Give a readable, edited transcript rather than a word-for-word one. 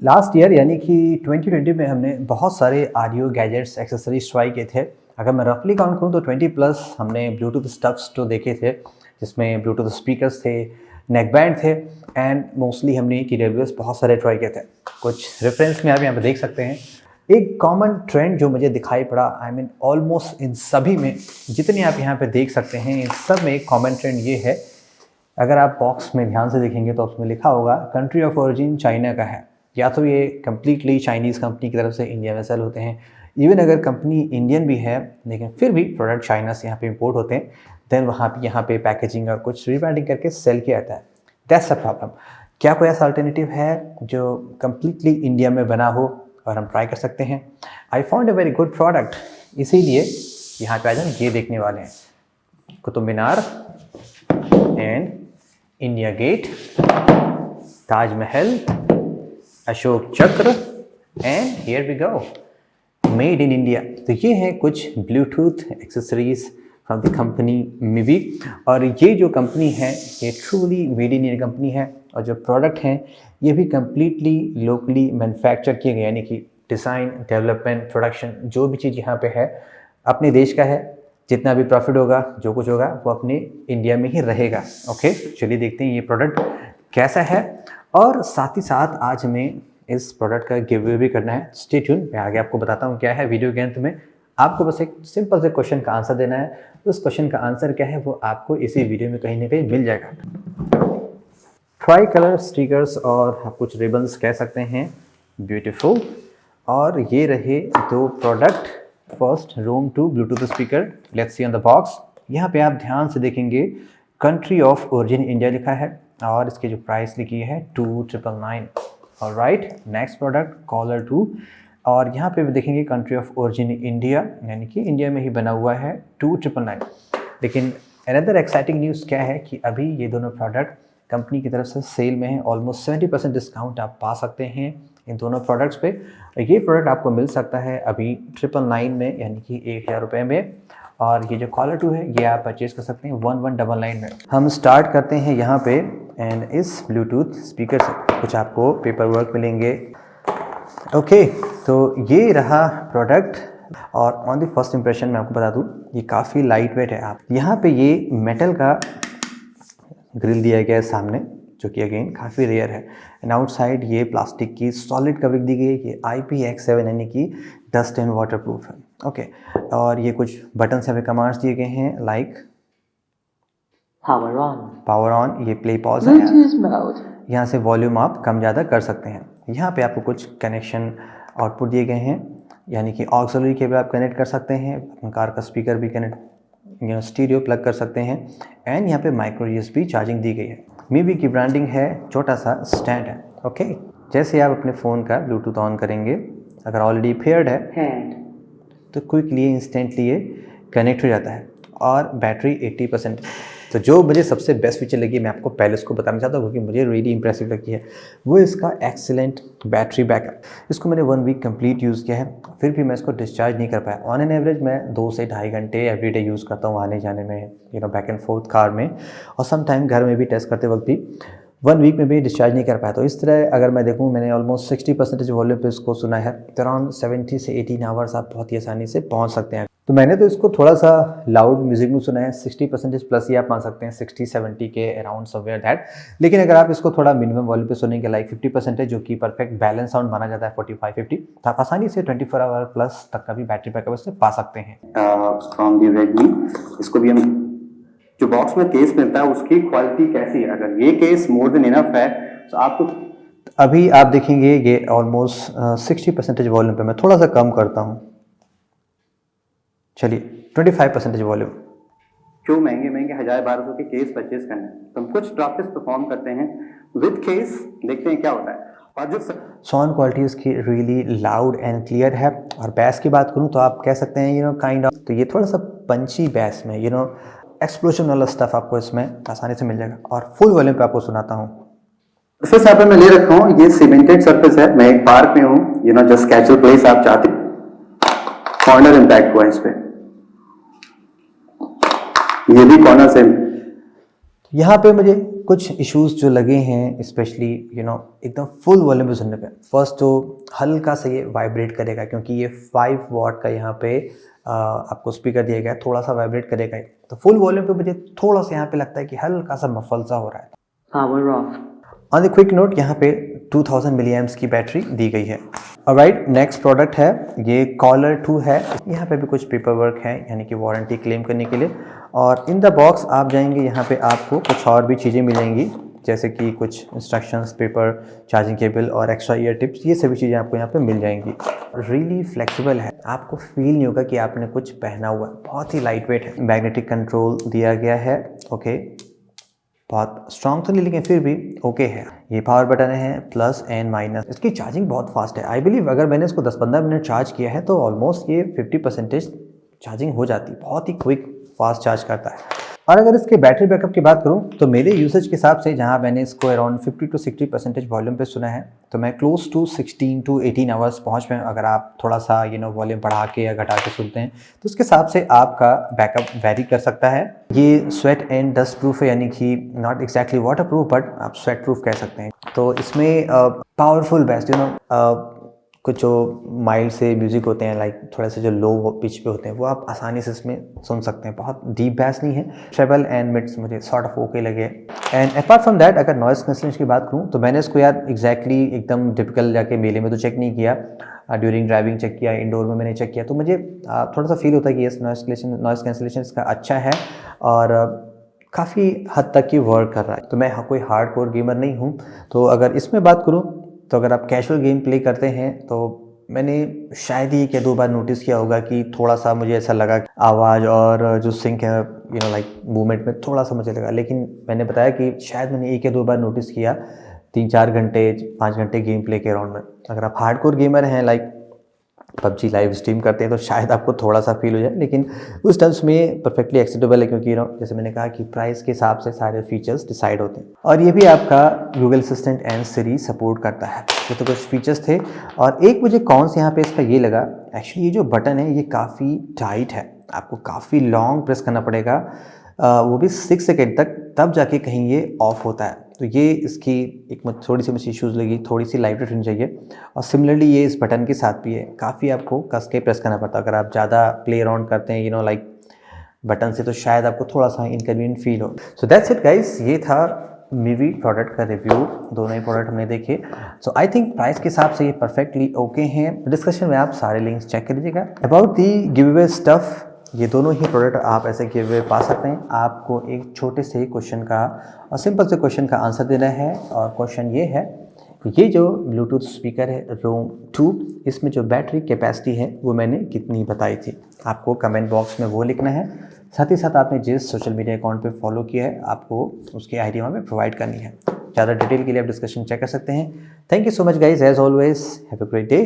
Last year यानी कि 2020 में हमने बहुत सारे ऑडियो गैजेट्स एक्सेसरीज ट्राई किए थे। अगर मैं रफली काउंट करूँ तो 20 प्लस हमने ब्लूटूथ स्टफ्स तो देखे थे, जिसमें ब्लूटूथ स्पीकर्स थे, नेक बैंड थे एंड मोस्टली हमने TWS बहुत सारे ट्राई किए थे। कुछ रेफरेंस में आप यहाँ पे देख सकते हैं। एक कॉमन ट्रेंड जो मुझे दिखाई पड़ा, आई मीन ऑलमोस्ट इन सभी में जितने आप यहाँ पे देख सकते हैं, इन सब में एक कॉमन ट्रेंड ये है। अगर आप बॉक्स में ध्यान से देखेंगे तो उसमें लिखा होगा कंट्री ऑफ ओरिजिन चाइना का है, या तो ये कम्प्लीटली चाइनीज़ कंपनी की तरफ से इंडिया में सेल होते हैं। इवन अगर कंपनी इंडियन भी है लेकिन फिर भी प्रोडक्ट चाइना से यहाँ पे इंपोर्ट होते हैं, देन यहाँ पे पैकेजिंग और कुछ रीब्रांडिंग करके सेल किया जाता है। That's a problem. क्या कोई ऐसा अल्टरनेटिव है जो कम्प्लीटली इंडिया में बना हो और हम ट्राई कर सकते हैं? I found a very good product, इसीलिए यहाँ पे आज हम ये देखने वाले हैं। Qutub Minar and India gate, Taj Mahal, Ashok Chakra and here we go, made in India. तो ये हैं कुछ bluetooth accessories from the company Mivi, और ये जो कंपनी है ये truly made in India company है, और जो प्रोडक्ट हैं ये भी कम्प्लीटली लोकली मैन्युफैक्चर किए गए, यानी कि डिज़ाइन, डेवलपमेंट, प्रोडक्शन जो भी चीज़ यहाँ पे है अपने देश का है। जितना भी प्रॉफिट होगा, जो कुछ होगा वो अपने इंडिया में ही रहेगा। ओके, चलिए देखते हैं ये प्रोडक्ट कैसा है, और साथ ही साथ आज हमें इस प्रोडक्ट का गिव अवे भी करना है। स्टे ट्यून, मैं आगे आपको बताता हूँ क्या है। वीडियो के अंत में आपको बस एक सिंपल से क्वेश्चन का आंसर देना है। उस क्वेश्चन का आंसर क्या है वो आपको इसी वीडियो में कहीं ना कहीं मिल जाएगा। ट्राई कलर स्टिकर्स और आप कुछ रिबन्स कह सकते हैं, ब्यूटीफुल। और ये रहे दो product. First, room 2 Bluetooth speaker, let's see on the box. यहाँ पे आप ध्यान से देखेंगे कंट्री ऑफ ओरिजिन इंडिया लिखा है, और इसकी जो प्राइस लिखी है 2999। ऑलराइट, नेक्स्ट प्रोडक्ट कॉलर 2, और यहाँ पे भी देखेंगे कंट्री ऑफ ओरिजिन इंडिया, यानी कि इंडिया में ही बना हुआ है, 2999। लेकिन अनदर एक्साइटिंग न्यूज़ क्या है कि अभी ये दोनों प्रोडक्ट कंपनी की तरफ से सेल में है। ऑलमोस्ट 70% डिस्काउंट आप पा सकते हैं इन दोनों प्रोडक्ट्स पे। ये प्रोडक्ट आपको मिल सकता है अभी 999 में, यानी कि 1000 रुपये में, और ये जो कॉलर 2 है ये आप परचेज कर सकते हैं 1199 में। हम स्टार्ट करते हैं यहाँ पे, एंड इस ब्लूटूथ स्पीकर से कुछ आपको पेपर वर्क मिलेंगे। ओके, तो ये रहा प्रोडक्ट, और ऑन द फर्स्ट इंप्रेशन मैं आपको बता दूँ ये काफ़ी लाइट वेट है। आप यहाँ पे ये मेटल का ग्रिल दिया गया है सामने, जो कि अगेन काफ़ी रेयर है। एंड आउटसाइड ये प्लास्टिक की सॉलिड कवरिंग दी गई है, ये IPX7 यानी कि डस्ट एंड वाटर प्रूफ है। ओके, और ये कुछ बटन से हमें कमांड्स दिए गए हैं, लाइक पावर ऑन, ये प्ले पॉज है, यहाँ से वॉल्यूम आप कम ज़्यादा कर सकते हैं। यहाँ पे आपको कुछ कनेक्शन आउटपुट दिए गए हैं, यानी कि ऑक्सिलरी केबल आप कनेक्ट कर सकते हैं, अपने कार का स्पीकर भी कनेक्ट, स्टीरियो प्लग कर सकते हैं, एंड यहाँ पे माइक्रो USB चार्जिंग दी गई है। मिवी की ब्रांडिंग है, छोटा सा स्टैंड है। ओके, जैसे आप अपने फ़ोन का ब्लूटूथ ऑन करेंगे, अगर ऑलरेडी पेयर्ड है तो क्विकली इंस्टेंटली ये कनेक्ट हो जाता है, और बैटरी 80%। तो जो मुझे सबसे बेस्ट फीचर लगी, मैं आपको पहले उसको बताना चाहता हूँ क्योंकि मुझे रियली इंप्रेसिव लगी है, वो इसका एक्सीलेंट बैटरी बैकअप। इसको मैंने 1 वीक कंप्लीट यूज़ किया है, फिर भी मैं इसको डिस्चार्ज नहीं कर पाया। ऑन एन एवरेज मैं 2 से ढाई घंटे एवरीडे यूज़ करता हूँ आने जाने में, बैक एंड फोर्थ कार में, और सम टाइम घर में भी टेस्ट करते वक्त भी 1 वीक में भी डिस्चार्ज नहीं कर पाया। तो इस तरह अगर मैं देखूँ, मैंने ऑलमोस्ट 60% वॉल्यूम पे इसको सुना है, अराउंड 70 से 18 आवर्स आप बहुत ही आसानी से पहुँच सकते हैं। तो मैंने तो इसको थोड़ा सा लाउड म्यूजिक में सुना है, 60% प्लस ही आप मान सकते हैं, 60-70 के अराउंड समवेयर दैट। लेकिन अगर आप इसको थोड़ा मिनिमम वॉल्यूम पे सुनेंगे, लाइक 50% है, जो कि परफेक्ट बैलेंस साउंड माना जाता है 45-50, तो आप आसानी से 24 आवर प्लस तक का भी बैटरी बैकअप इससे पा सकते हैं। फ्रॉम दी रेडमी, इसको भी हम जो बॉक्स में केस मिलता है उसकी क्वालिटी कैसी है? अगर ये केस मोर देन इनफ है तो आपको अभी आप देखेंगे ये ऑलमोस्ट 60% वॉल्यूम पे, मैं थोड़ा सा कम करता हूँ, चलिए 25% वॉल्यूम। जो महंगे 1000-1200 के केस परचेज करने, तो हम कुछ प्रैक्टिस परफॉर्म करते हैं विद केस, देखते हैं क्या होता है। और जो साउंड क्वालिटी उसकी रियली लाउड एंड क्लियर है। और बैस की बात करूँ तो आप कह सकते हैं काइंड ऑफ, तो ये थोड़ा सा पंची बैस में एक्सप्लोजन वाला स्टफ आपको इसमें आसानी से मिल जाएगा। और फुल वॉल्यूम पे आपको सुनाता हूँ। सरफेस यहाँ पे मैं ले रखा हूँ, ये सीमेंटेड सरफेस है, मैं एक पार्क में हूँ, जस्ट कैजुअल प्लेस आप चाहते, कॉर्नर इम्पैक्ट हुआ है इस पे, ये भी कॉर्नर से यहाँ पे मुझे कुछ इश्यूज जो लगे हैं, स्पेशली एकदम फुल वॉल्यूम पे सुनने पे। फर्स्ट तो हल्का सा ये वाइब्रेट करेगा, क्योंकि ये 5 वॉट का यहाँ पे आपको स्पीकर दिया गया है, थोड़ा सा वाइब्रेट करेगा ये। तो फुल वॉल्यूम पे मुझे थोड़ा सा यहाँ पे लगता है कि हल्का सा मफल सा हो रहा है। Power of. On the quick note, यहाँ पे 2000 मिली एम्प्स की बैटरी दी गई है। ऑलराइट, नेक्स्ट प्रोडक्ट है ये कॉलर 2 है। यहाँ पे भी कुछ पेपर वर्क है, यानी कि वारंटी क्लेम करने के लिए। और इन द बॉक्स आप जाएंगे, यहाँ पे आपको कुछ और भी चीज़ें मिलेंगी, जैसे कि कुछ इंस्ट्रक्शंस, पेपर, चार्जिंग केबल और एक्स्ट्रा ईयर टिप्स। ये सभी चीज़ें आपको यहाँ पे मिल जाएंगी। रियली फ्लेक्सिबल है, आपको फील नहीं होगा कि आपने कुछ पहना हुआ है। बहुत ही लाइट वेट है। मैग्नेटिक कंट्रोल दिया गया है। ओके, बहुत स्ट्रॉन्ग तो नहीं, लेकिन फिर भी ओके है। ये पावर बटन है प्लस एंड माइनस। इसकी चार्जिंग बहुत फास्ट है। आई बिलीव अगर मैंने इसको 10-15 मिनट चार्ज किया है तो ऑलमोस्ट ये 50% चार्जिंग हो जाती है। बहुत ही क्विक फास्ट चार्ज करता है। और अगर इसके बैटरी बैकअप की बात करूं तो मेरे यूसेज के हिसाब से, जहां मैंने इसको अराउंड 50 to 60% वॉल्यूम पे सुना है, तो मैं क्लोज टू 16 to 18 आवर्स पहुंच में। अगर आप थोड़ा सा वॉल्यूम बढ़ा के या घटा के सुनते हैं तो उसके हिसाब से आपका बैकअप वेरी कर सकता है। ये स्वेट एंड डस्ट प्रूफ है, यानी कि not exactly water proof, but आप स्वेट प्रूफ कह सकते हैं। तो इसमें पावरफुल बेस, कुछ जो माइल्ड से म्यूज़िक होते हैं, लाइक थोड़ा से जो लो पिच पे होते हैं, वो आप आसानी से इसमें सुन सकते हैं। बहुत डीप बैस नहीं है। ट्रेबल एंड मिड्स मुझे सॉर्ट ऑफ ओके लगे। एंड अपार्ट फ्रॉम दैट, अगर नॉइस कैंसलेशन की बात करूँ तो मैंने इसको यार एग्जैक्टली एकदम टिपिकल जाके मेले में तो चेक नहीं किया। ड्यूरिंग ड्राइविंग चेक किया, इंडोर में मैंने चेक किया, तो मुझे थोड़ा सा फील होता है कि यस, नॉइस कैंसलेशन इसका अच्छा है और काफ़ी हद तक की वर्क कर रहा है। तो मैं कोई हार्ड कोर गेमर नहीं हूँ, तो अगर इसमें बात करूँ तो अगर आप कैजुअल गेम प्ले करते हैं तो मैंने शायद ही 1 या 2 बार नोटिस किया होगा कि थोड़ा सा मुझे ऐसा लगा आवाज़ और जो सिंक है लाइक मूवमेंट में थोड़ा सा मुझे लगा। लेकिन मैंने बताया कि शायद मैंने 1 या 2 बार नोटिस किया 3-4 घंटे 5 घंटे गेम प्ले के राउंड में। अगर आप हार्डकोर गेमर हैं, लाइक PUBG लाइव स्ट्रीम करते हैं, तो शायद आपको थोड़ा सा फील हो जाए, लेकिन उस टर्म्स में परफेक्टली एक्सेप्टेबल है, क्योंकि जैसे मैंने कहा कि प्राइस के हिसाब से सारे फीचर्स डिसाइड होते हैं। और ये भी आपका Google Assistant and Siri support करता है। ये तो कुछ फीचर्स थे। और एक मुझे कौन से यहाँ पे इसका ये लगा, एक्चुअली ये जो बटन है ये काफ़ी टाइट है, आपको काफ़ी लॉन्ग प्रेस करना पड़ेगा, वो भी 6 सेकेंड तक, तब जाके कहीं ये ऑफ होता है। तो ये इसकी एक थोड़ी सी मुझे इश्यूज़ लगी, थोड़ी सी लाइट वेट होनी चाहिए। और सिमिलरली ये इस बटन के साथ भी है, काफ़ी आपको कस के प्रेस करना पड़ता है। अगर आप ज़्यादा प्ले अराउंड करते हैं लाइक बटन से, तो शायद आपको थोड़ा सा इनकन्वीनियंट फील हो। सो दैट्स इट गाइस, ये था MIUI प्रोडक्ट का रिव्यू। दोनों ही प्रोडक्ट हमने देखे। सो आई थिंक प्राइस के हिसाब से ये परफेक्टली ओके हैं। डिस्क्रिप्शन में आप सारे लिंक्स चेक कर लीजिएगा। About the give away stuff, ये दोनों ही प्रोडक्ट आप ऐसे गिव अवे पा सकते हैं। आपको एक छोटे से क्वेश्चन का और सिंपल से क्वेश्चन का आंसर देना है। और क्वेश्चन ये है, ये जो ब्लूटूथ स्पीकर है Roam 2, इसमें जो बैटरी कैपेसिटी है वो मैंने कितनी बताई थी, आपको कमेंट बॉक्स में वो लिखना है। साथ ही साथ आपने जिस सोशल मीडिया अकाउंट पे फॉलो किया है, आपको उसकी आईडी वहाँ पे प्रोवाइड करनी है। ज़्यादा डिटेल के लिए आप डिस्कशन चेक कर सकते हैं। Thank you so much guys, as always have a great day.